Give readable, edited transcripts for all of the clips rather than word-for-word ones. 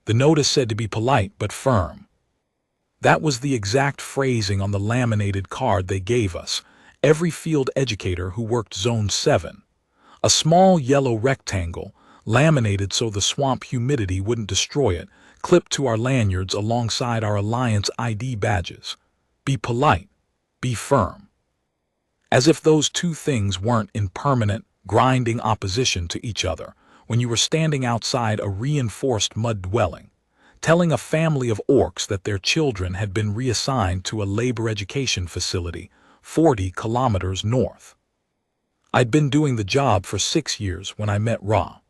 The notice said to be polite but firm. That was the exact phrasing on the laminated card they gave us, every field educator who worked Zone 7. A small yellow rectangle, laminated so the swamp humidity wouldn't destroy it, clipped to our lanyards alongside our Alliance ID badges. Be polite, be firm. As if those two things weren't in permanent, grinding opposition to each other when you were standing outside a reinforced mud dwelling, telling a family of orcs that their children had been reassigned to a labor education facility 40 kilometers north. I'd been doing the job for 6 years when I met Ra.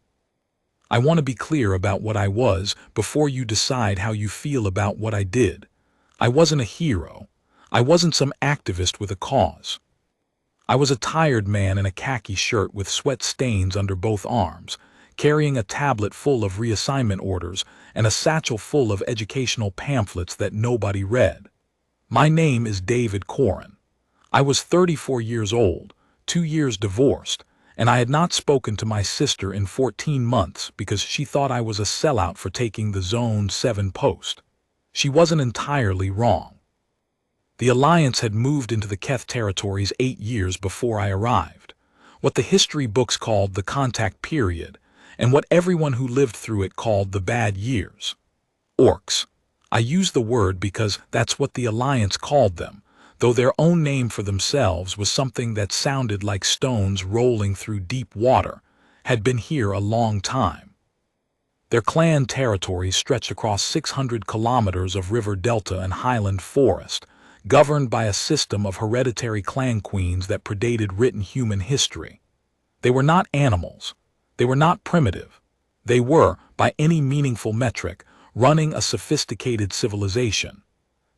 I want to be clear about what I was before you decide how you feel about what I did. I wasn't a hero. I wasn't some activist with a cause. I was a tired man in a khaki shirt with sweat stains under both arms, carrying a tablet full of reassignment orders and a satchel full of educational pamphlets that nobody read. My name is David Corin. I was 34 years old, 2 years divorced, and I had not spoken to my sister in 14 months because she thought I was a sellout for taking the Zone 7 post. She wasn't entirely wrong. The Alliance had moved into the Keth territories 8 years before I arrived, what the history books called the contact period, and what everyone who lived through it called the bad years. Orcs. I use the word because that's what the Alliance called them, though their own name for themselves was something that sounded like stones rolling through deep water, had been here a long time. Their clan territories stretched across 600 kilometers of river delta and highland forest, governed by a system of hereditary clan queens that predated written human history. They were not animals. They were not primitive. They were, by any meaningful metric, running a sophisticated civilization.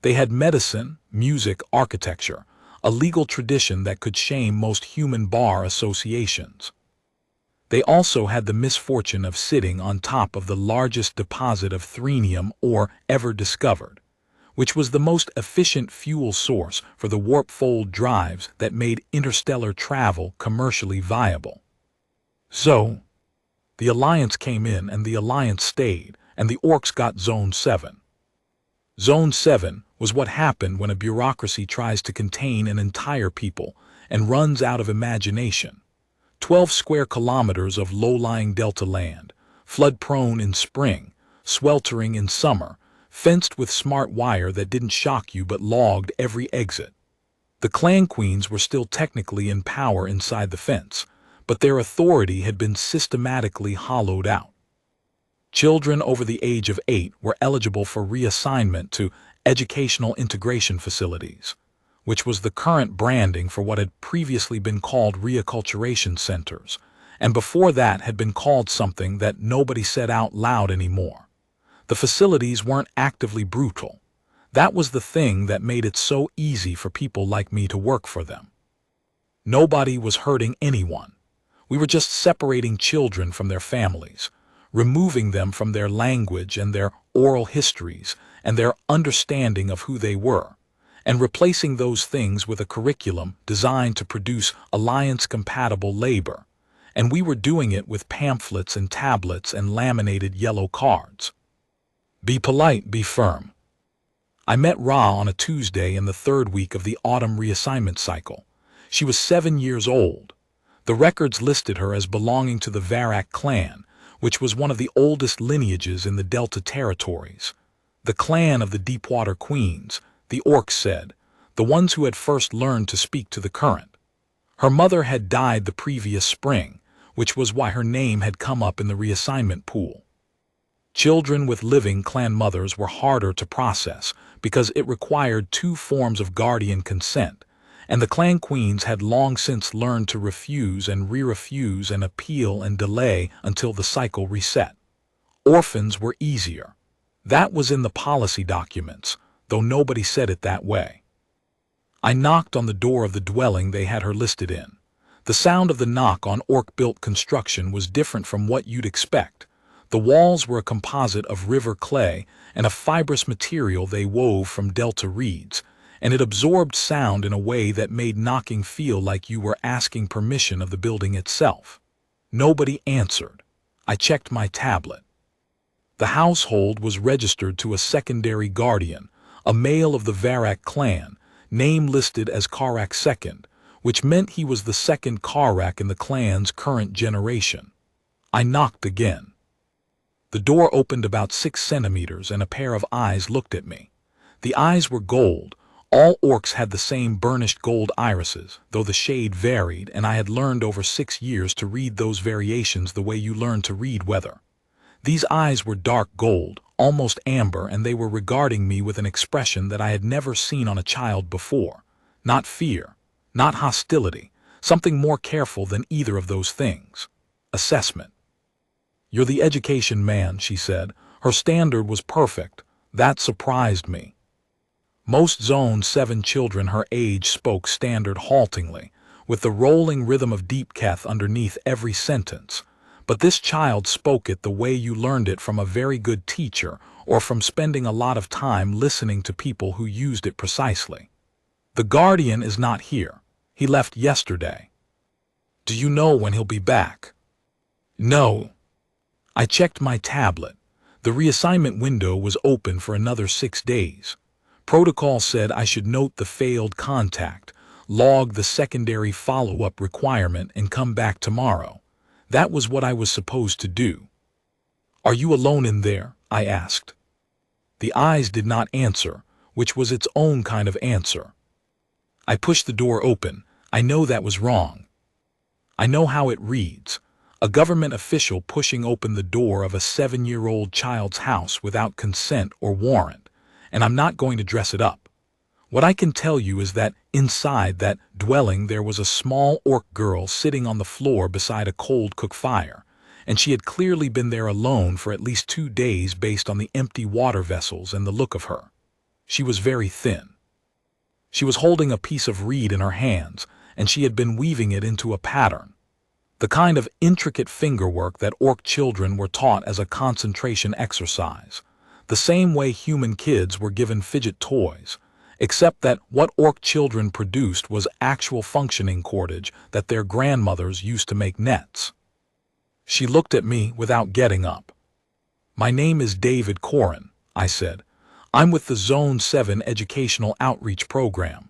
They had medicine, music, architecture, a legal tradition that could shame most human bar associations. They also had the misfortune of sitting on top of the largest deposit of threnium ore ever discovered, which was the most efficient fuel source for the warp-fold drives that made interstellar travel commercially viable. So, the Alliance came in and the Alliance stayed, and the Orcs got Zone 7. Zone 7 was what happened when a bureaucracy tries to contain an entire people and runs out of imagination. 12 square kilometers of low-lying delta land, flood-prone in spring, sweltering in summer, fenced with smart wire that didn't shock you but logged every exit. The clan queens were still technically in power inside the fence, but their authority had been systematically hollowed out. Children over the age of 8 were eligible for reassignment to educational integration facilities, which was the current branding for what had previously been called reacculturation centers, and before that had been called something that nobody said out loud anymore. The facilities weren't actively brutal. That was the thing that made it so easy for people like me to work for them. Nobody was hurting anyone. We were just separating children from their families, removing them from their language and their oral histories and their understanding of who they were, and replacing those things with a curriculum designed to produce Alliance-compatible labor, and we were doing it with pamphlets and tablets and laminated yellow cards. Be polite, be firm. I met Ra on a Tuesday in the 3rd week of the autumn reassignment cycle. She was 7 years old. The records listed her as belonging to the Varak clan, which was one of the oldest lineages in the Delta territories. The clan of the Deepwater Queens, the Orcs said, the ones who had first learned to speak to the current. Her mother had died the previous spring, which was why her name had come up in the reassignment pool. Children with living clan mothers were harder to process because it required 2 forms of guardian consent, and the clan queens had long since learned to refuse and re-refuse and appeal and delay until the cycle reset. Orphans were easier. That was in the policy documents, though nobody said it that way. I knocked on the door of the dwelling they had her listed in. The sound of the knock on orc-built construction was different from what you'd expect. The walls were a composite of river clay and a fibrous material they wove from delta reeds, and it absorbed sound in a way that made knocking feel like you were asking permission of the building itself. Nobody answered. I checked my tablet. The household was registered to a secondary guardian, a male of the Varak clan, name listed as Karak II, which meant he was the second Karak in the clan's current generation. I knocked again. The door opened about 6 centimeters and a pair of eyes looked at me. The eyes were gold. All orcs had the same burnished gold irises, though the shade varied, and I had learned over 6 years to read those variations the way you learn to read weather. These eyes were dark gold, almost amber, and they were regarding me with an expression that I had never seen on a child before. Not fear, not hostility, something more careful than either of those things. Assessment. "You're the education man," she said. Her standard was perfect. That surprised me. Most Zone 7 children her age spoke standard haltingly, with the rolling rhythm of deep keth underneath every sentence. But this child spoke it the way you learned it from a very good teacher or from spending a lot of time listening to people who used it precisely. "The guardian is not here. He left yesterday." "Do you know when he'll be back?" "No." I checked my tablet. The reassignment window was open for another 6 days. Protocol said I should note the failed contact, log the secondary follow-up requirement, and come back tomorrow. That was what I was supposed to do. "Are you alone in there?" I asked. The eyes did not answer, which was its own kind of answer. I pushed the door open. I know that was wrong. I know how it reads. A government official pushing open the door of a 7-year-old child's house without consent or warrant, and I'm not going to dress it up. What I can tell you is that inside that dwelling there was a small orc girl sitting on the floor beside a cold cook fire, and she had clearly been there alone for at least 2 days based on the empty water vessels and the look of her. She was very thin. She was holding a piece of reed in her hands, and she had been weaving it into a pattern. The kind of intricate fingerwork that orc children were taught as a concentration exercise, the same way human kids were given fidget toys, except that what orc children produced was actual functioning cordage that their grandmothers used to make nets. She looked at me without getting up. "My name is David Corin," I said. "I'm with the Zone 7 Educational Outreach Program."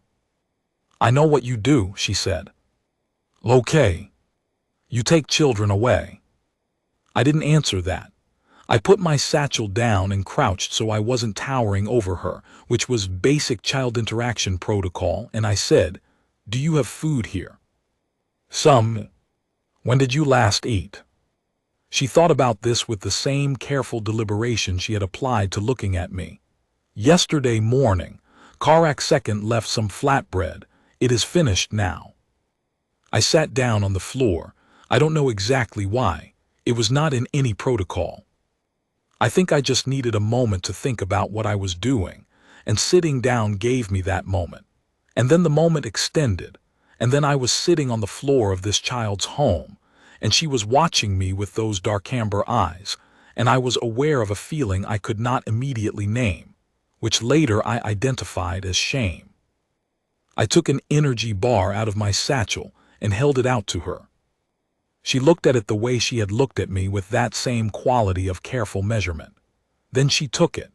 "I know what you do," she said. "Okay. You take children away." I didn't answer that. I put my satchel down and crouched so I wasn't towering over her, which was basic child interaction protocol, and I said, "Do you have food here?" "Some." "When did you last eat?" She thought about this with the same careful deliberation she had applied to looking at me. "Yesterday morning. Karak II left some flatbread. It is finished now." I sat down on the floor. I don't know exactly why. It was not in any protocol. I think I just needed a moment to think about what I was doing, and sitting down gave me that moment. And then the moment extended, and then I was sitting on the floor of this child's home, and she was watching me with those dark amber eyes, and I was aware of a feeling I could not immediately name, which later I identified as shame. I took an energy bar out of my satchel and held it out to her. She looked at it the way she had looked at me, with that same quality of careful measurement. Then she took it.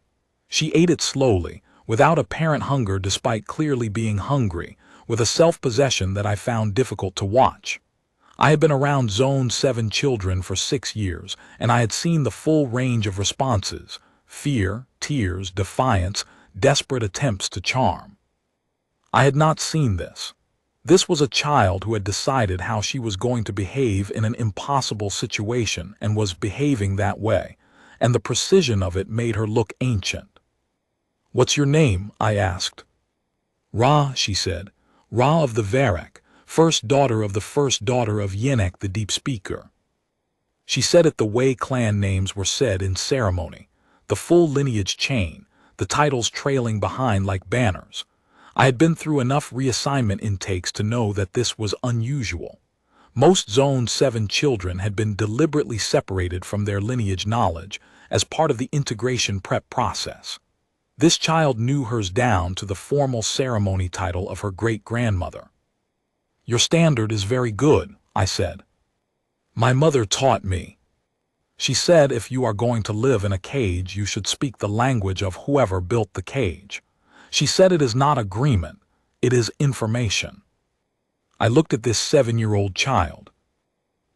She ate it slowly, without apparent hunger despite clearly being hungry, with a self-possession that I found difficult to watch. I had been around Zone 7 children for 6 years, and I had seen the full range of responses: fear, tears, defiance, desperate attempts to charm. I had not seen this. This was a child who had decided how she was going to behave in an impossible situation and was behaving that way, and the precision of it made her look ancient. "What's your name?" I asked. "Ra," she said. "Ra of the Varak, first daughter of the first daughter of Yenek the Deep Speaker." She said it the way clan names were said in ceremony, the full lineage chain, the titles trailing behind like banners. I had been through enough reassignment intakes to know that this was unusual. Most Zone 7 children had been deliberately separated from their lineage knowledge as part of the integration prep process. This child knew hers down to the formal ceremony title of her great-grandmother. "Your standard is very good," I said. "My mother taught me." She said if you are going to live in a cage, you should speak the language of whoever built the cage. She said it is not agreement, it is information. I looked at this 7-year-old child.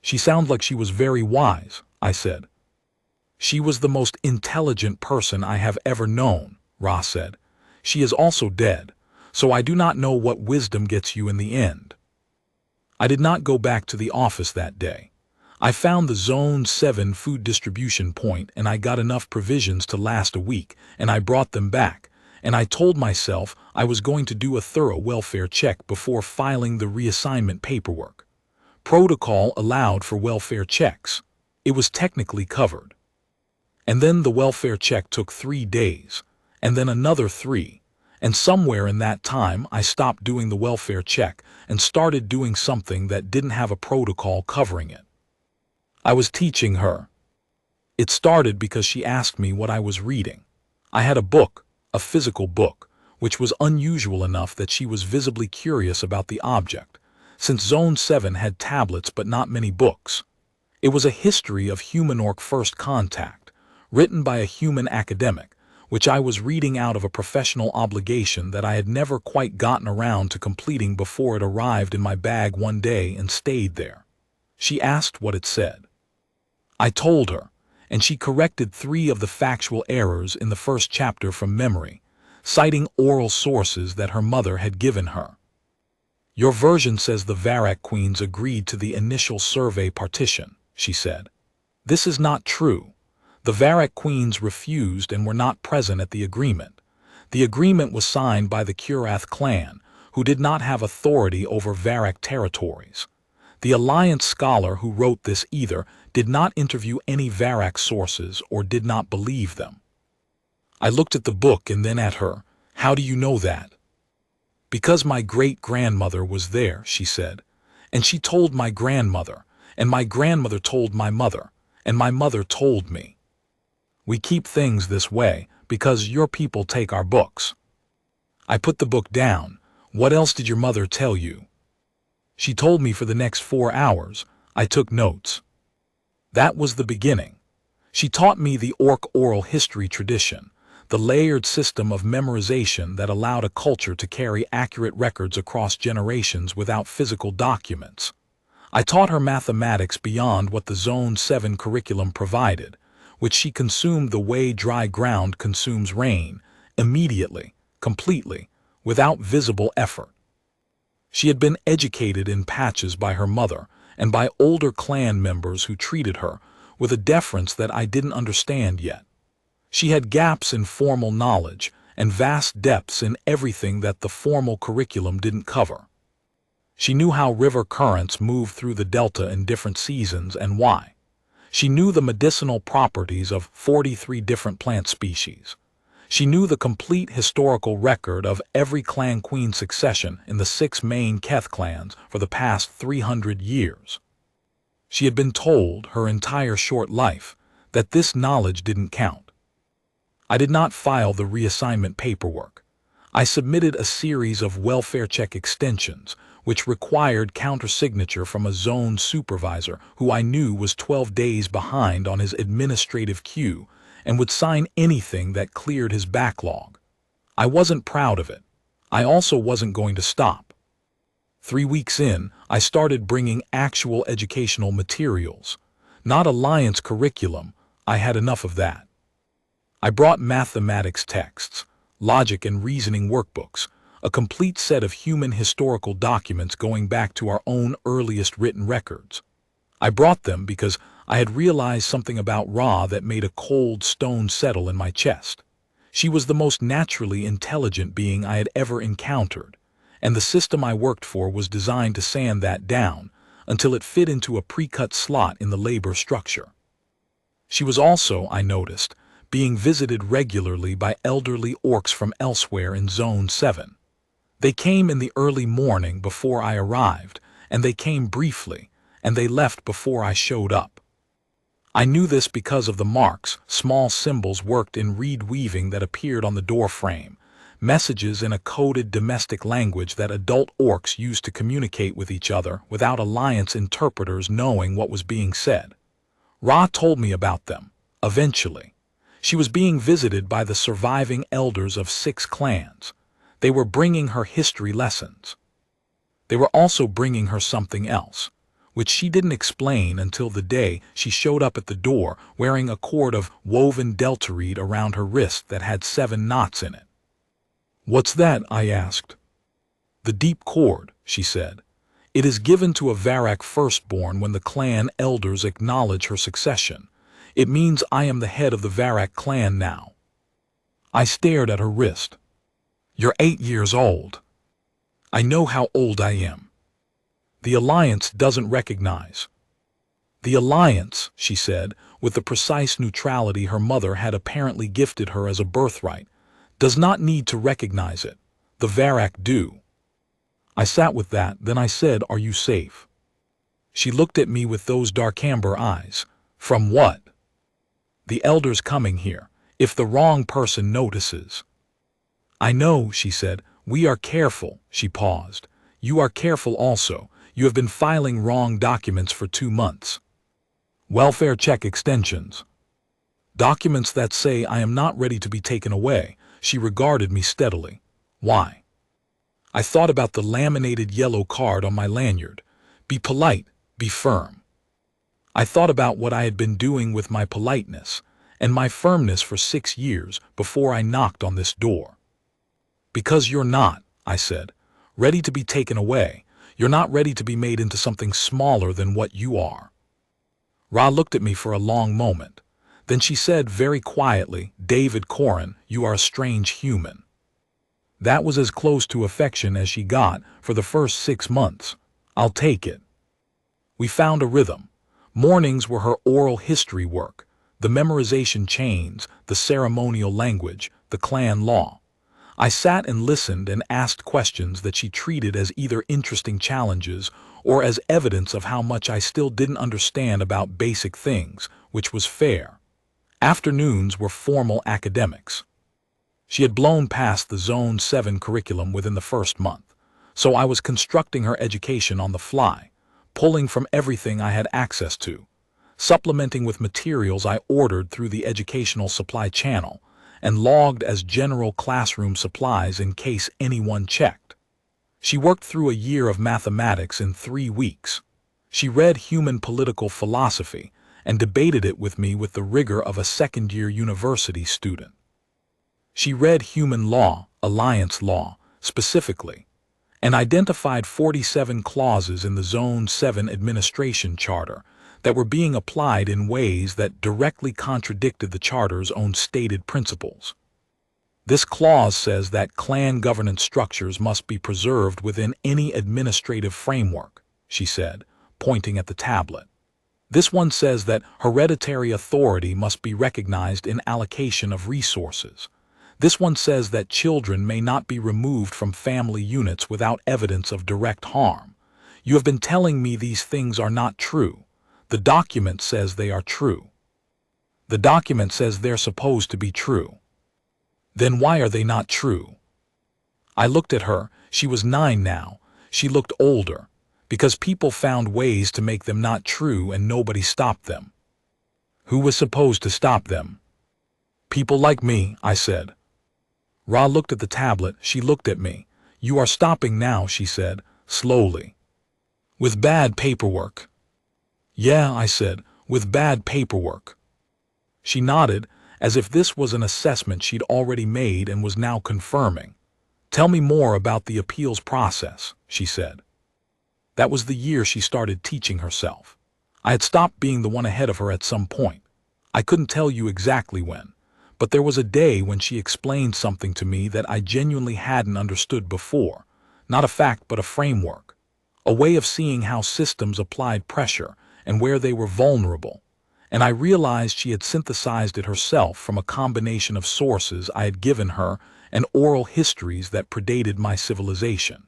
She sounded like she was very wise, I said. She was the most intelligent person I have ever known, Ra said. She is also dead, so I do not know what wisdom gets you in the end. I did not go back to the office that day. I found the Zone 7 food distribution point and I got enough provisions to last a week, and I brought them back, and I told myself I was going to do a thorough welfare check before filing the reassignment paperwork. Protocol allowed for welfare checks. It was technically covered. And then the welfare check took 3 days, and then another 3, and somewhere in that time I stopped doing the welfare check and started doing something that didn't have a protocol covering it. I was teaching her. It started because she asked me what I was reading. I had a book, a physical book, which was unusual enough that she was visibly curious about the object, since Zone 7 had tablets but not many books. It was a history of human-orc first contact, written by a human academic, which I was reading out of a professional obligation that I had never quite gotten around to completing before it arrived in my bag one day and stayed there. She asked what it said. I told her, and she corrected 3 of the factual errors in the first chapter from memory, citing oral sources that her mother had given her. Your version says the Varak Queens agreed to the initial survey partition, she said. This is not true. The Varak Queens refused and were not present at the agreement. The agreement was signed by the Kurath clan, who did not have authority over Varak territories. The Alliance scholar who wrote this either did not interview any Varak sources or did not believe them. I looked at the book and then at her. How do you know that? Because my great-grandmother was there, she said, and she told my grandmother, and my grandmother told my mother, and my mother told me. We keep things this way because your people take our books. I put the book down. What else did your mother tell you? She told me for the next 4 hours. I took notes. That was the beginning. She taught me the Orc oral history tradition, the layered system of memorization that allowed a culture to carry accurate records across generations without physical documents. I taught her mathematics beyond what the Zone 7 curriculum provided, which she consumed the way dry ground consumes rain, immediately, completely, without visible effort. She had been educated in patches by her mother and by older clan members who treated her with a deference that I didn't understand yet. She had gaps in formal knowledge and vast depths in everything that the formal curriculum didn't cover. She knew how river currents move through the delta in different seasons and why. She knew the medicinal properties of 43 different plant species. She knew the complete historical record of every clan queen succession in the 6 main Keth clans for the past 300 years. She had been told her entire short life that this knowledge didn't count. I did not file the reassignment paperwork. I submitted a series of welfare check extensions, which required countersignature from a zone supervisor who I knew was 12 days behind on his administrative queue and would sign anything that cleared his backlog. I wasn't proud of it. I also wasn't going to stop. 3 weeks in, I started bringing actual educational materials. Not Alliance curriculum, I had enough of that. I brought mathematics texts, logic and reasoning workbooks, a complete set of human historical documents going back to our own earliest written records. I brought them because I had realized something about Ra that made a cold stone settle in my chest. She was the most naturally intelligent being I had ever encountered, and the system I worked for was designed to sand that down until it fit into a pre-cut slot in the labor structure. She was also, I noticed, being visited regularly by elderly orcs from elsewhere in Zone 7. They came in the early morning before I arrived, and they came briefly, and they left before I showed up. I knew this because of the marks, small symbols worked in reed weaving that appeared on the door frame, messages in a coded domestic language that adult orcs used to communicate with each other without Alliance interpreters knowing what was being said. Ra told me about them, eventually. She was being visited by the surviving elders of 6 clans. They were bringing her history lessons. They were also bringing her something else, which she didn't explain until the day she showed up at the door wearing a cord of woven delta reed around her wrist that had 7 knots in it. "What's that?" I asked. "The deep cord," she said. "It is given to a Varak firstborn when the clan elders acknowledge her succession. It means I am the head of the Varak clan now." I stared at her wrist. "You're 8 years old." "I know how old I am." "The Alliance doesn't recognize." "The Alliance," she said, with the precise neutrality her mother had apparently gifted her as a birthright, "does not need to recognize it. The Varak do." I sat with that, then I said, "Are you safe?" She looked at me with those dark amber eyes. "From what?" "The elders coming here, if the wrong person notices." "I know," she said. "We are careful." She paused. "You are careful also. You have been filing wrong documents for 2 months. Welfare check extensions. Documents that say I am not ready to be taken away." She regarded me steadily. "Why?" I thought about the laminated yellow card on my lanyard. Be polite, be firm. I thought about what I had been doing with my politeness and my firmness for 6 years before I knocked on this door. "Because you're not," I said, "ready to be taken away. You're not ready to be made into something smaller than what you are." Ra looked at me for a long moment. Then she said very quietly, "David Corin, you are a strange human." That was as close to affection as she got for the first 6 months. I'll take it. We found a rhythm. Mornings were her oral history work, the memorization chains, the ceremonial language, the clan law. I sat and listened and asked questions that she treated as either interesting challenges or as evidence of how much I still didn't understand about basic things, which was fair. Afternoons were formal academics. She had blown past the Zone 7 curriculum within the first month, so I was constructing her education on the fly, pulling from everything I had access to, supplementing with materials I ordered through the educational supply channel, and logged as general classroom supplies in case anyone checked. She worked through a year of mathematics in 3 weeks. She read human political philosophy and debated it with me with the rigor of a second-year university student. She read human law, alliance law, specifically, and identified 47 clauses in the Zone 7 administration charter that were being applied in ways that directly contradicted the charter's own stated principles. This clause says that clan governance structures must be preserved within any administrative framework, she said, pointing at the tablet. This one says that hereditary authority must be recognized in allocation of resources. This one says that children may not be removed from family units without evidence of direct harm. You have been telling me these things are not true. The document says they are true. The document says they're supposed to be true. Then why are they not true? I looked at her. She was 9 now. She looked older, because people found ways to make them not true and nobody stopped them. Who was supposed to stop them? People like me, I said. Ra looked at the tablet. She looked at me. You are stopping now, she said, slowly. With bad paperwork. Yeah, I said, with bad paperwork. She nodded, as if this was an assessment she'd already made and was now confirming. Tell me more about the appeals process, she said. That was the year she started teaching herself. I had stopped being the one ahead of her at some point. I couldn't tell you exactly when, but there was a day when she explained something to me that I genuinely hadn't understood before. Not a fact, but a framework. A way of seeing how systems applied pressure and where they were vulnerable. And I realized she had synthesized it herself from a combination of sources I had given her and oral histories that predated my civilization.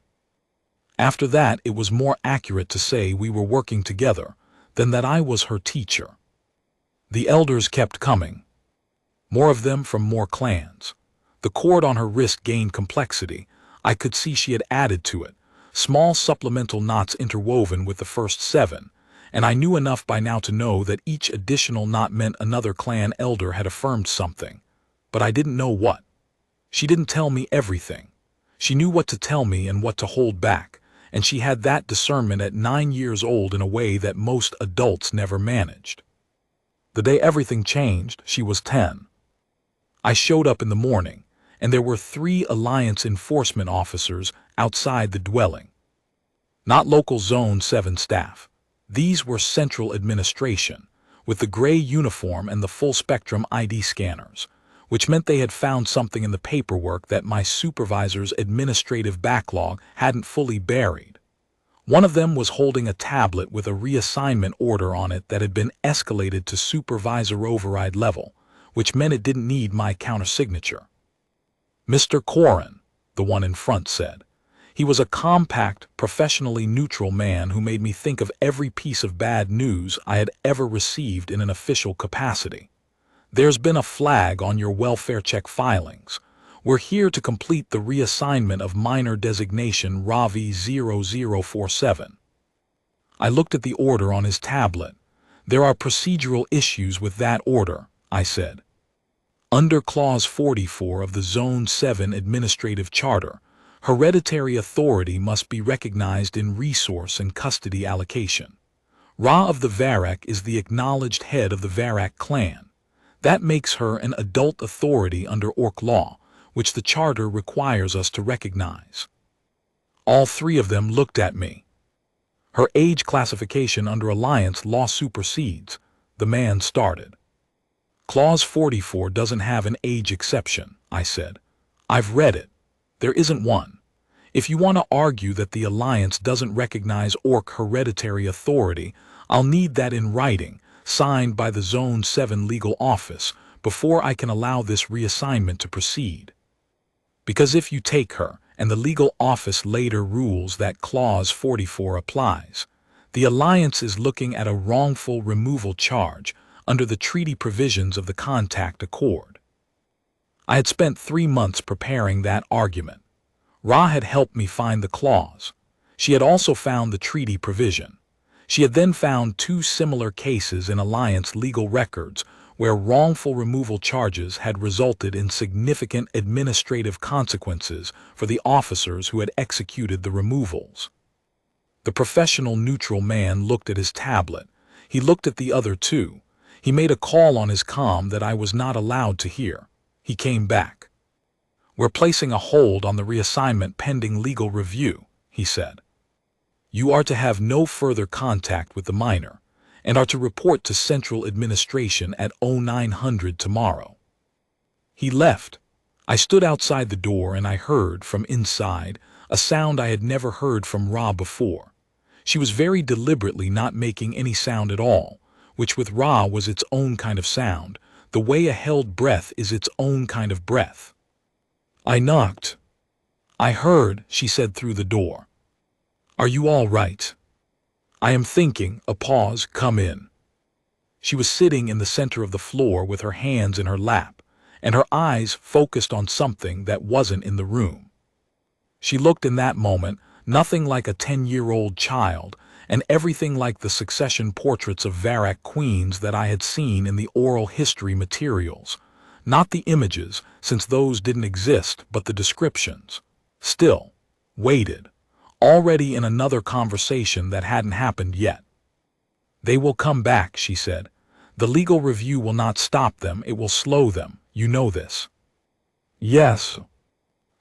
After that, it was more accurate to say we were working together than that I was her teacher. The elders kept coming. More of them from more clans. The cord on her wrist gained complexity. I could see she had added to it, small supplemental knots interwoven with the first 7, and I knew enough by now to know that each additional knot meant another clan elder had affirmed something, but I didn't know what. She didn't tell me everything. She knew what to tell me and what to hold back, and she had that discernment at 9 years old in a way that most adults never managed. The day everything changed, she was 10. I showed up in the morning, and there were 3 Alliance enforcement officers outside the dwelling. Not local Zone 7 staff. These were Central Administration, with the gray uniform and the full-spectrum ID scanners, which meant they had found something in the paperwork that my supervisor's administrative backlog hadn't fully buried. One of them was holding a tablet with a reassignment order on it that had been escalated to supervisor override level, which meant it didn't need my countersignature. Mr. Corin, the one in front said. He was a compact, professionally neutral man who made me think of every piece of bad news I had ever received in an official capacity. There's been a flag on your welfare check filings. We're here to complete the reassignment of minor designation Ravi 0047. I looked at the order on his tablet. There are procedural issues with that order, I said. Under Clause 44 of the Zone 7 Administrative Charter, hereditary authority must be recognized in resource and custody allocation. Ra of the Varak is the acknowledged head of the Varak clan. That makes her an adult authority under Orc law, which the Charter requires us to recognize. All 3 of them looked at me. Her age classification under Alliance law supersedes, the man started. Clause 44 doesn't have an age exception, I said. I've read it. There isn't one. If you want to argue that the Alliance doesn't recognize Orc hereditary authority, I'll need that in writing, signed by the Zone 7 legal office, before I can allow this reassignment to proceed. Because if you take her, and the legal office later rules that Clause 44 applies, the Alliance is looking at a wrongful removal charge under the treaty provisions of the Contact Accord. I had spent 3 months preparing that argument. Ra had helped me find the clause. She had also found the treaty provision. She had then found 2 similar cases in Alliance legal records where wrongful removal charges had resulted in significant administrative consequences for the officers who had executed the removals. The professional neutral man looked at his tablet. He looked at the other 2. He made a call on his comm that I was not allowed to hear. He came back. We're placing a hold on the reassignment pending legal review, he said. You are to have no further contact with the minor, and are to report to Central Administration at 0900 tomorrow. He left. I stood outside the door and I heard, from inside, a sound I had never heard from Ra before. She was very deliberately not making any sound at all, which with Ra was its own kind of sound, the way a held breath is its own kind of breath. I knocked. I heard, she said through the door. Are you all right? I am thinking, a pause, come in. She was sitting in the center of the floor with her hands in her lap, and her eyes focused on something that wasn't in the room. She looked in that moment nothing like a 10-year-old child, and everything like the succession portraits of Varak queens that I had seen in the oral history materials. Not the images, since those didn't exist, but the descriptions. Still, waited, already in another conversation that hadn't happened yet. They will come back, she said. The legal review will not stop them, it will slow them. You know this. Yes.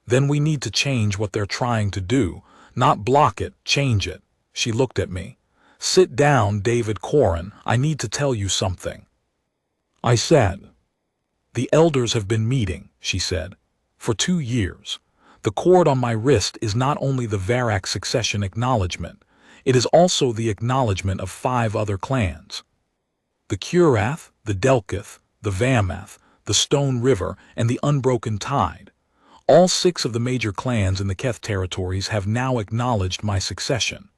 Then we need to change what they're trying to do, not block it, change it. She looked at me. Sit down, David Corin, I need to tell you something. I said. The elders have been meeting, she said, for 2 years. The cord on my wrist is not only the Varak succession acknowledgement, it is also the acknowledgement of 5 other clans. The Kurath, the Delkith, the Vamath, the Stone River, and the Unbroken Tide. All 6 of the major clans in the Keth territories have now acknowledged my succession.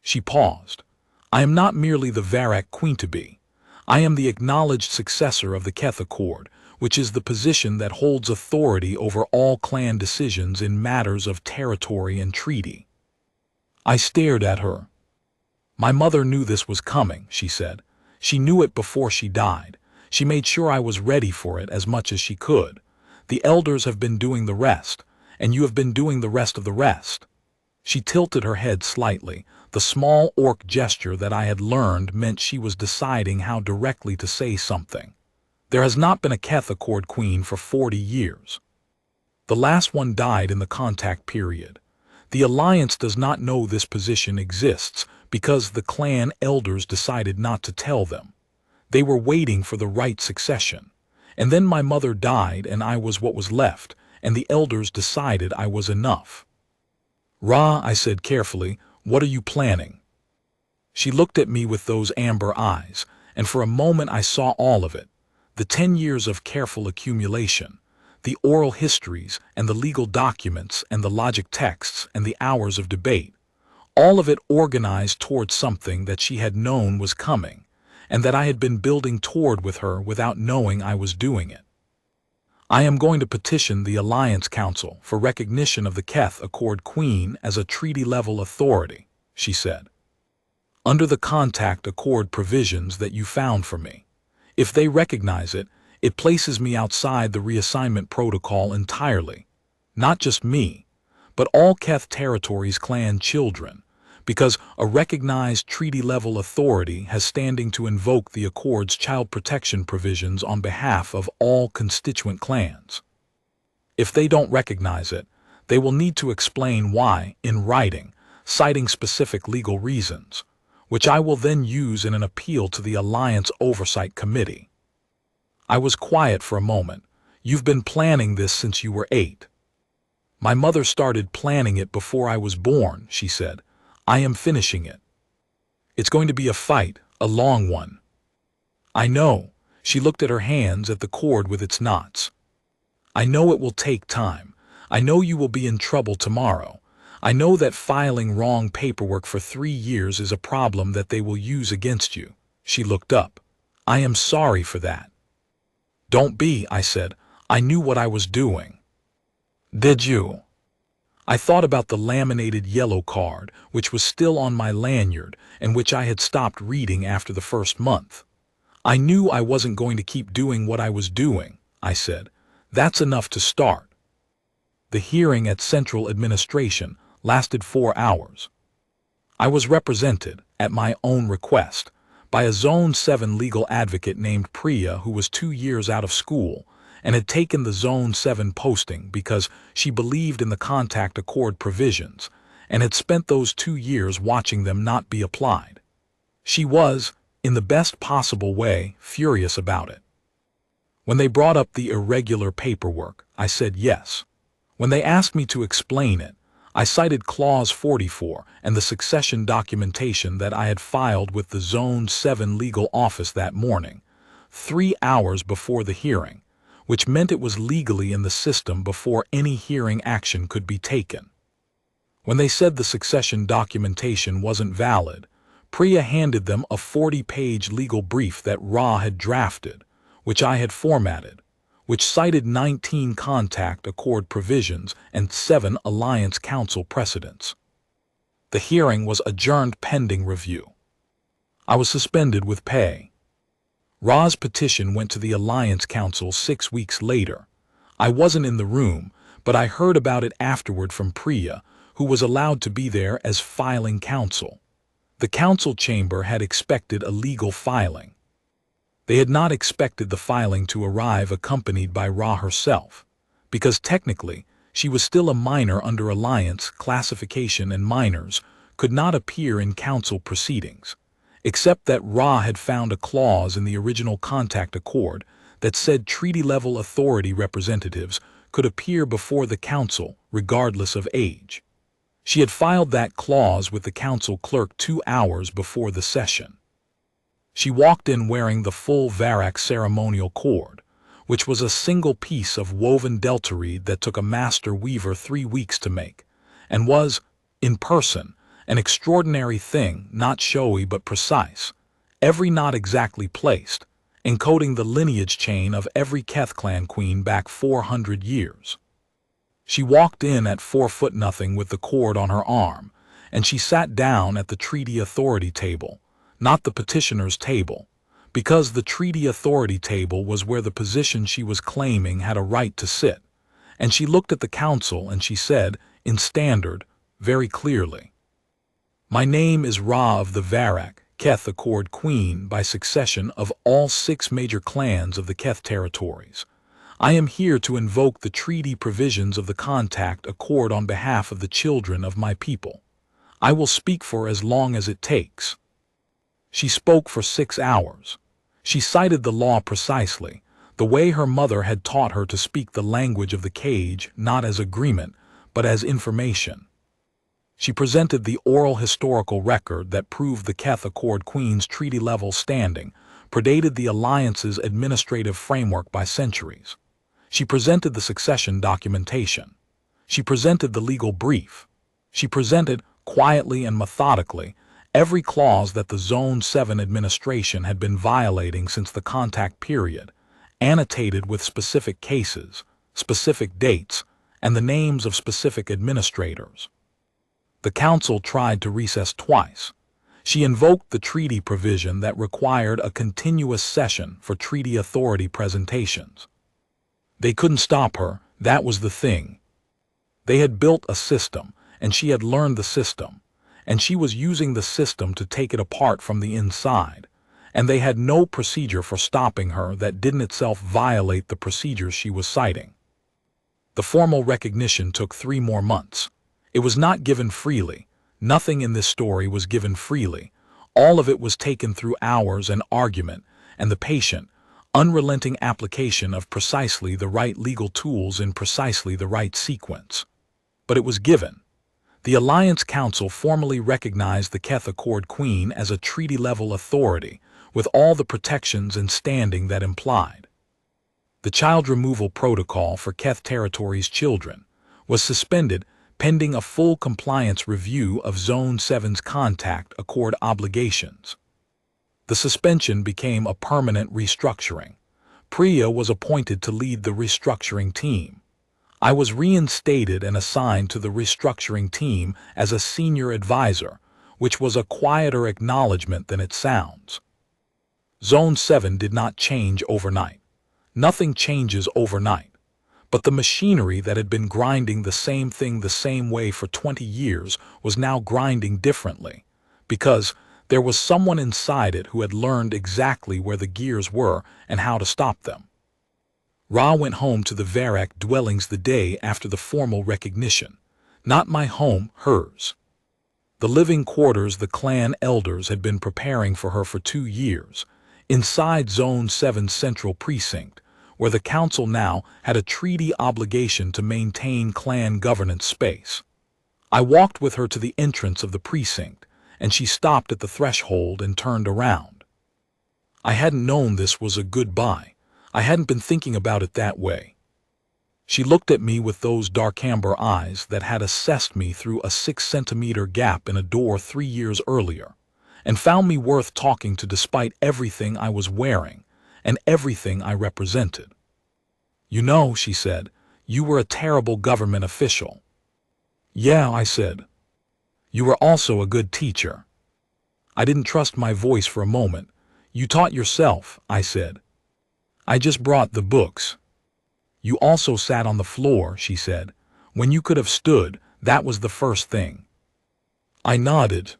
She paused. I am not merely the Varak queen-to-be. I am the acknowledged successor of the Keth Accord, which is the position that holds authority over all clan decisions in matters of territory and treaty. I stared at her. My mother knew this was coming, she said. She knew it before she died. She made sure I was ready for it as much as she could. The elders have been doing the rest, and you have been doing the rest of the rest. She tilted her head slightly. The small orc gesture that I had learned meant she was deciding how directly to say something. There has not been a Keth Accord Queen for 40 years. The last one died in the contact period. The Alliance does not know this position exists because the clan elders decided not to tell them. They were waiting for the right succession. And then my mother died and I was what was left, and the elders decided I was enough. Ra, I said carefully, what are you planning? She looked at me with those amber eyes, and for a moment I saw all of it. The 10 years of careful accumulation, the oral histories and the legal documents and the logic texts and the hours of debate, all of it organized toward something that she had known was coming, and that I had been building toward with her without knowing I was doing it. I am going to petition the Alliance Council for recognition of the Keth Accord Queen as a treaty-level authority, she said. Under the contact accord provisions that you found for me. If they recognize it, it places me outside the reassignment protocol entirely. Not just me, but all Keth Territories clan children, because a recognized treaty-level authority has standing to invoke the Accord's child protection provisions on behalf of all constituent clans. If they don't recognize it, they will need to explain why, in writing, citing specific legal reasons, which I will then use in an appeal to the Alliance Oversight Committee. I was quiet for a moment. You've been planning this since you were 8. My mother started planning it before I was born, she said. I am finishing it. It's going to be a fight, a long one. I know. She looked at her hands at the cord with its knots. I know it will take time. I know you will be in trouble tomorrow. I know that filing wrong paperwork for 3 years is a problem that they will use against you. She looked up. I am sorry for that. Don't be, I said. I knew what I was doing. Did you? I thought about the laminated yellow card, which was still on my lanyard and which I had stopped reading after the first month. I knew I wasn't going to keep doing what I was doing, I said. That's enough to start. The hearing at Central Administration lasted 4 hours. I was represented, at my own request, by a Zone 7 legal advocate named Priya who was 2 years out of school and had taken the Zone 7 posting because she believed in the contact accord provisions and had spent those 2 years watching them not be applied. She was, in the best possible way, furious about it. When they brought up the irregular paperwork, I said yes. When they asked me to explain it, I cited Clause 44 and the succession documentation that I had filed with the Zone 7 legal office that morning, 3 hours before the hearing, which meant it was legally in the system before any hearing action could be taken. When they said the succession documentation wasn't valid, Priya handed them a 40-page legal brief that Ra had drafted, which I had formatted, which cited 19 contact accord provisions and 7 Alliance Council precedents. The hearing was adjourned pending review. I was suspended with pay. Ra's petition went to the Alliance Council 6 weeks later. I wasn't in the room, but I heard about it afterward from Priya, who was allowed to be there as filing counsel. The council chamber had expected a legal filing. They had not expected the filing to arrive accompanied by Ra herself, because technically she was still a minor under Alliance classification and minors could not appear in council proceedings, except that Ra had found a clause in the original contact accord that said treaty-level authority representatives could appear before the council regardless of age. She had filed that clause with the council clerk 2 hours before the session. She walked in wearing the full Varak ceremonial cord, which was a single piece of woven delta reed that took a master weaver 3 weeks to make, and was, in person, an extraordinary thing, not showy but precise, every knot exactly placed, encoding the lineage chain of every Keth clan queen back 400 years. She walked in at 4'0" with the cord on her arm, and she sat down at the treaty authority table, not the petitioner's table, because the treaty authority table was where the position she was claiming had a right to sit, and she looked at the council and she said, in standard, very clearly, "My name is Ra of the Varak, Keth Accord Queen by succession of all 6 major clans of the Keth territories. I am here to invoke the treaty provisions of the Contact Accord on behalf of the children of my people. I will speak for as long as it takes." She spoke for 6 hours. She cited the law precisely, the way her mother had taught her to speak the language of the cage, not as agreement, but as information. She presented the oral historical record that proved the Keth Accord Queen's treaty-level standing predated the Alliance's administrative framework by centuries. She presented the succession documentation. She presented the legal brief. She presented, quietly and methodically, every clause that the Zone 7 administration had been violating since the contact period, annotated with specific cases, specific dates, and the names of specific administrators. The council tried to recess twice. She invoked the treaty provision that required a continuous session for treaty authority presentations. They couldn't stop her, that was the thing. They had built a system, and she had learned the system, and she was using the system to take it apart from the inside, and they had no procedure for stopping her that didn't itself violate the procedures she was citing. The formal recognition took 3 more months. It was not given freely. Nothing in this story was given freely. All of it was taken through hours and argument and the patient, unrelenting application of precisely the right legal tools in precisely the right sequence. But it was given. The Alliance Council formally recognized the Keth Accord Queen as a treaty-level authority with all the protections and standing that implied. The child removal protocol for Keth Territory's children was suspended pending a full compliance review of Zone 7's Contact Accord obligations. The suspension became a permanent restructuring. Priya was appointed to lead the restructuring team. I was reinstated and assigned to the restructuring team as a senior advisor, which was a quieter acknowledgement than it sounds. Zone 7 did not change overnight. Nothing changes overnight. But the machinery that had been grinding the same thing the same way for 20 years was now grinding differently, because there was someone inside it who had learned exactly where the gears were and how to stop them. Ra went home to the Varak dwellings the day after the formal recognition. Not my home, hers. The living quarters the clan elders had been preparing for her for 2 years, inside Zone 7's central precinct, where the council now had a treaty obligation to maintain clan governance space. I walked with her to the entrance of the precinct, and she stopped at the threshold and turned around. I hadn't known this was a goodbye. I hadn't been thinking about it that way. She looked at me with those dark amber eyes that had assessed me through a 6-centimeter gap in a door 3 years earlier, and found me worth talking to despite everything I was wearing and everything I represented. "You know," she said, "you were a terrible government official." "Yeah," I said. "You were also a good teacher." I didn't trust my voice for a moment. "You taught yourself," I said. "I just brought the books." "You also sat on the floor," she said. "When you could have stood, that was the first thing." I nodded.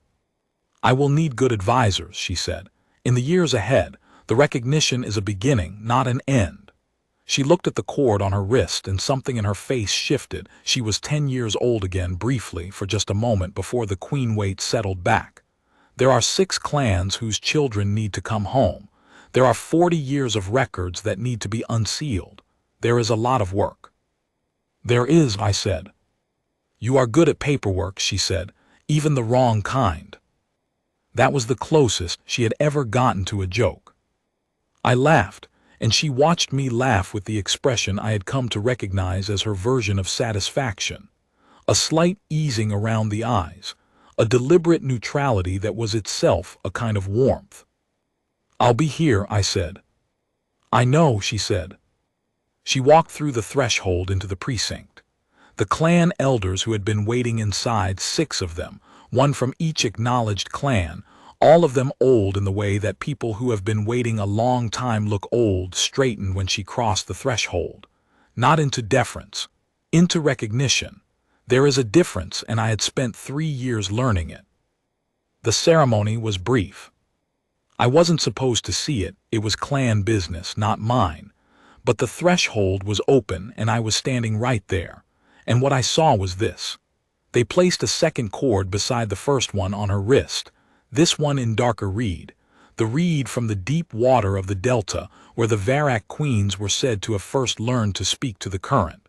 "I will need good advisors," she said. "In the years ahead, the recognition is a beginning, not an end." She looked at the cord on her wrist and something in her face shifted. She was 10 years old again briefly for just a moment before the queen weight settled back. There are 6 clans whose children need to come home. There are 40 years of records that need to be unsealed. There is a lot of work. "There is," I said. "You are good at paperwork," she said, "even the wrong kind." That was the closest she had ever gotten to a joke. I laughed, and she watched me laugh with the expression I had come to recognize as her version of satisfaction. A slight easing around the eyes, a deliberate neutrality that was itself a kind of warmth. "I'll be here," I said. "I know," she said. She walked through the threshold into the precinct. The clan elders who had been waiting inside, 6 of them, one from each acknowledged clan, all of them old in the way that people who have been waiting a long time look old, straightened when she crossed the threshold. Not into deference, into recognition. There is a difference, and I had spent 3 years learning it. The ceremony was brief. I wasn't supposed to see it, it was clan business, not mine. But the threshold was open, and I was standing right there. And what I saw was this. They placed a second cord beside the first one on her wrist, this one in darker reed, the reed from the deep water of the delta where the Varak queens were said to have first learned to speak to the current.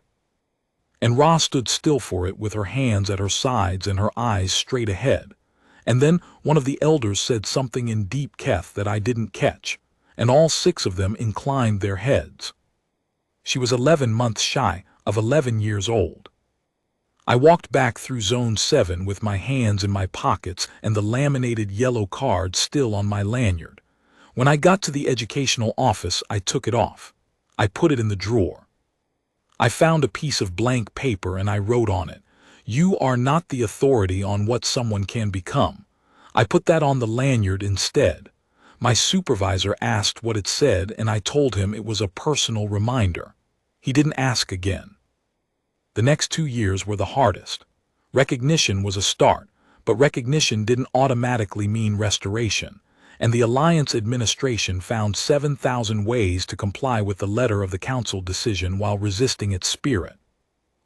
And Ra stood still for it with her hands at her sides and her eyes straight ahead. And then one of the elders said something in deep Keth that I didn't catch, and all 6 of them inclined their heads. She was 11 months shy of 11 years old. I walked back through Zone 7 with my hands in my pockets and the laminated yellow card still on my lanyard. When I got to the educational office, I took it off. I put it in the drawer. I found a piece of blank paper and I wrote on it, "You are not the authority on what someone can become." I put that on the lanyard instead. My supervisor asked what it said and I told him it was a personal reminder. He didn't ask again. The next 2 years were the hardest. Recognition was a start, but recognition didn't automatically mean restoration, and the Alliance administration found 7,000 ways to comply with the letter of the council decision while resisting its spirit.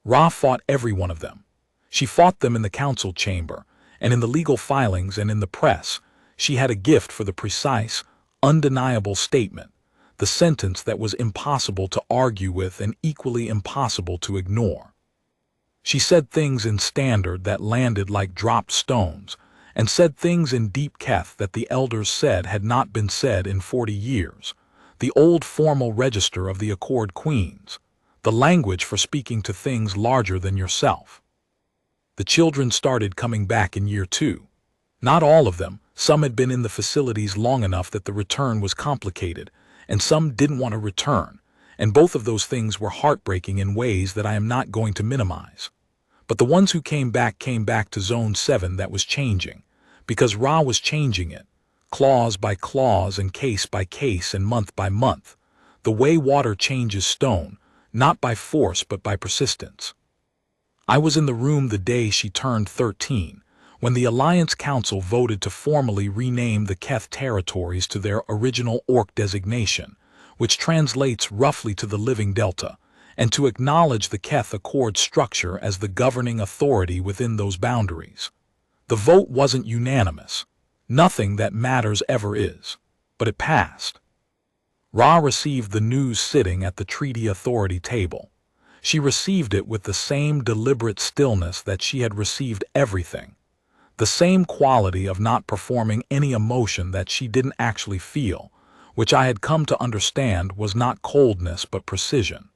Ra fought every one of them. She fought them in the council chamber, and in the legal filings and in the press. She had a gift for the precise, undeniable statement, the sentence that was impossible to argue with and equally impossible to ignore. She said things in standard that landed like dropped stones, and said things in deep Keth that the elders said had not been said in 40 years, the old formal register of the Accord Queens, the language for speaking to things larger than yourself. The children started coming back in year 2. Not all of them, some had been in the facilities long enough that the return was complicated, and some didn't want to return, and both of those things were heartbreaking in ways that I am not going to minimize. But the ones who came back to Zone 7 that was changing, because Ra was changing it, clause by clause and case by case and month by month, the way water changes stone, not by force but by persistence. I was in the room the day she turned 13, when the Alliance Council voted to formally rename the Keth territories to their original Orc designation, which translates roughly to the Living Delta, and to acknowledge the Keth Accord structure as the governing authority within those boundaries. The vote wasn't unanimous. Nothing that matters ever is. But it passed. Ra received the news sitting at the Treaty Authority table. She received it with the same deliberate stillness that she had received everything. The same quality of not performing any emotion that she didn't actually feel, which I had come to understand was not coldness but precision.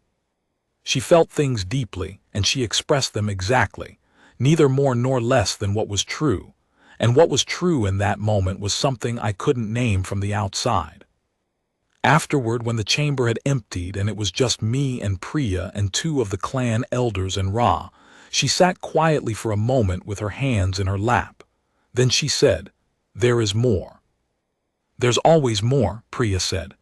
She felt things deeply, and she expressed them exactly, neither more nor less than what was true, and what was true in that moment was something I couldn't name from the outside. Afterward, when the chamber had emptied and it was just me and Priya and 2 of the clan elders and Ra, she sat quietly for a moment with her hands in her lap. Then she said, "There is more." "There's always more," Priya said.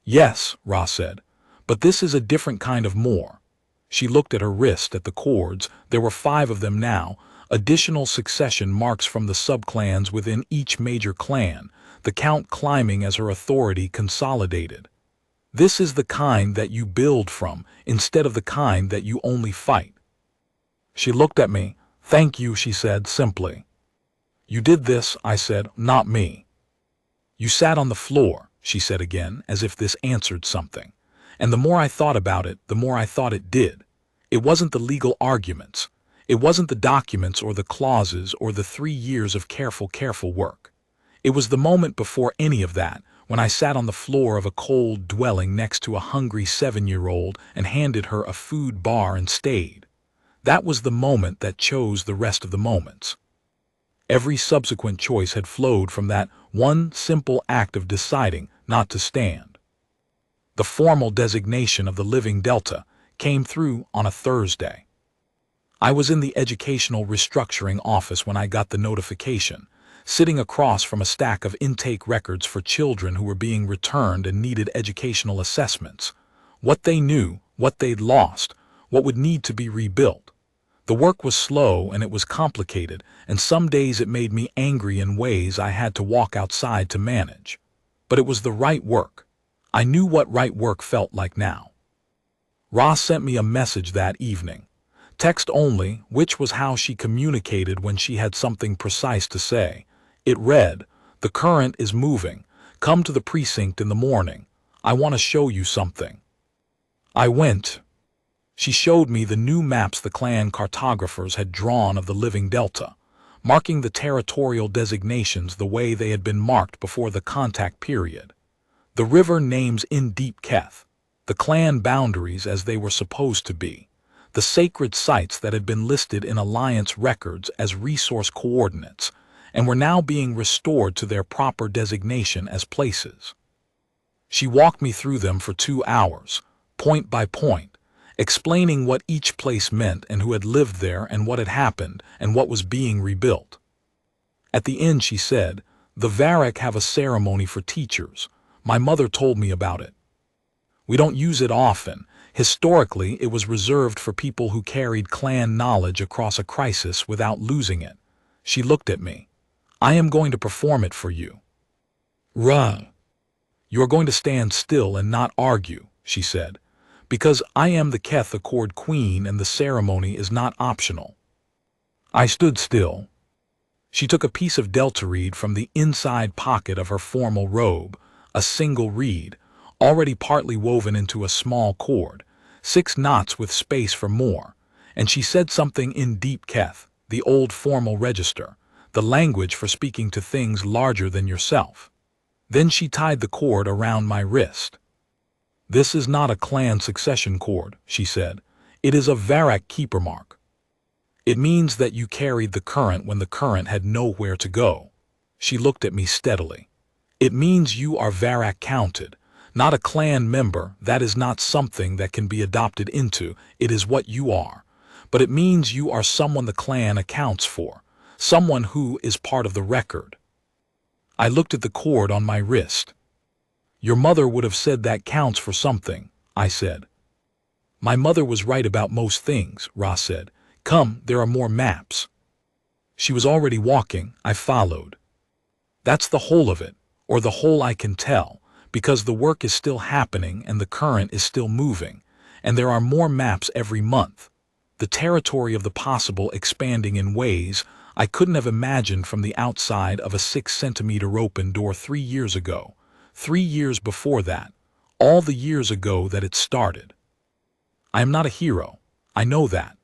"Yes," Ra said, "but this is a different kind of more." She looked at her wrist, at the cords. There were 5 of them now, additional succession marks from the subclans within each major clan, the count climbing as her authority consolidated. "This is the kind that you build from, instead of the kind that you only fight." She looked at me. "Thank you," she said simply. "You did this," I said, "not me." "You sat on the floor," she said again, as if this answered something. And the more I thought about it, the more I thought it did. It wasn't the legal arguments. It wasn't the documents or the clauses or the 3 years of careful work. It was the moment before any of that, when I sat on the floor of a cold dwelling next to a hungry 7-year-old and handed her a food bar and stayed. That was the moment that chose the rest of the moments. Every subsequent choice had flowed from that one simple act of deciding not to stand. The formal designation of the Living Delta came through on a Thursday. I was in the educational restructuring office when I got the notification, sitting across from a stack of intake records for children who were being returned and needed educational assessments. What they knew, what they'd lost, what would need to be rebuilt. The work was slow and it was complicated, and some days it made me angry in ways I had to walk outside to manage. But it was the right work. I knew what right work felt like now. Ross sent me a message that evening. Text only, which was how she communicated when she had something precise to say. It read, "The current is moving. Come to the precinct in the morning. I want to show you something." I went. She showed me the new maps the clan cartographers had drawn of the living delta, marking the territorial designations the way they had been marked before the contact period. The river names in Deep Keth, the clan boundaries as they were supposed to be, the sacred sites that had been listed in Alliance records as resource coordinates, and were now being restored to their proper designation as places. She walked me through them for 2 hours, point by point, explaining what each place meant and who had lived there and what had happened and what was being rebuilt. At the end she said, "The Varric have a ceremony for teachers. My mother told me about it. We don't use it often. Historically, it was reserved for people who carried clan knowledge across a crisis without losing it." She looked at me. "I am going to perform it for you." "Ruh. You are going to stand still and not argue," she said, "because I am the Keth Accord Queen and the ceremony is not optional." I stood still. She took a piece of delta reed from the inside pocket of her formal robe, a single reed, already partly woven into a small cord, 6 knots with space for more, and she said something in Deep Keth, the old formal register, the language for speaking to things larger than yourself. Then she tied the cord around my wrist. "This is not a clan succession cord," she said. "It is a Varric keeper mark. It means that you carried the current when the current had nowhere to go." She looked at me steadily. "It means you are Varric counted, not a clan member. That is not something that can be adopted into, it is what you are. But it means you are someone the clan accounts for, someone who is part of the record." I looked at the cord on my wrist. "Your mother would have said that counts for something," I said. "My mother was right about most things," Ross said. "Come, there are more maps." She was already walking. I followed. "That's the whole of it, or the whole I can tell, because the work is still happening and the current is still moving, and there are more maps every month. The territory of the possible expanding in ways I couldn't have imagined from the outside of a 6-centimeter open door 3 years ago, 3 years before that, all the years ago that it started. I am not a hero. I know that.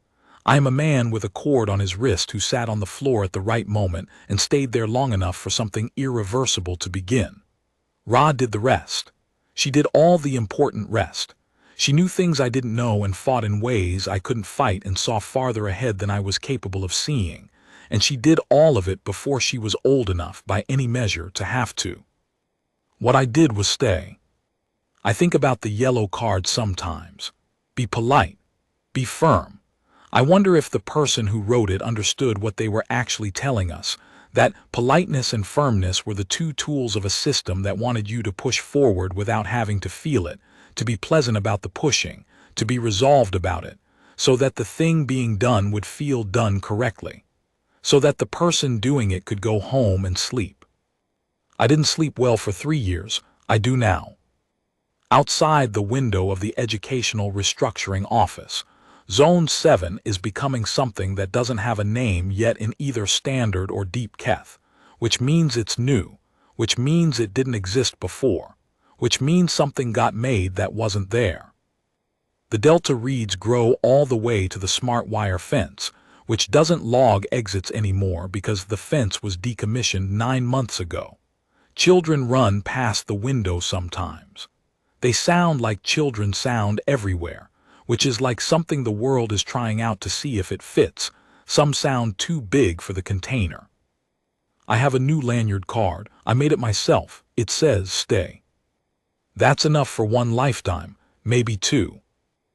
I am a man with a cord on his wrist who sat on the floor at the right moment and stayed there long enough for something irreversible to begin. Ra did the rest. She did all the important rest. She knew things I didn't know and fought in ways I couldn't fight and saw farther ahead than I was capable of seeing, and she did all of it before she was old enough by any measure to have to. What I did was stay. I think about the yellow card sometimes. Be polite. Be firm. I wonder if the person who wrote it understood what they were actually telling us, that politeness and firmness were the 2 tools of a system that wanted you to push forward without having to feel it, to be pleasant about the pushing, to be resolved about it, so that the thing being done would feel done correctly, so that the person doing it could go home and sleep. I didn't sleep well for 3 years. I do now. Outside the window of the educational restructuring office, Zone 7 is becoming something that doesn't have a name yet in either Standard or Deep Keth, which means it's new, which means it didn't exist before, which means something got made that wasn't there. The delta reeds grow all the way to the smart wire fence, which doesn't log exits anymore because the fence was decommissioned 9 months ago. Children run past the window sometimes. They sound like children sound everywhere, which is like something the world is trying out to see if it fits. Some sound too big for the container. I have a new lanyard card. I made it myself. It says stay. That's enough for 1 lifetime, maybe 2.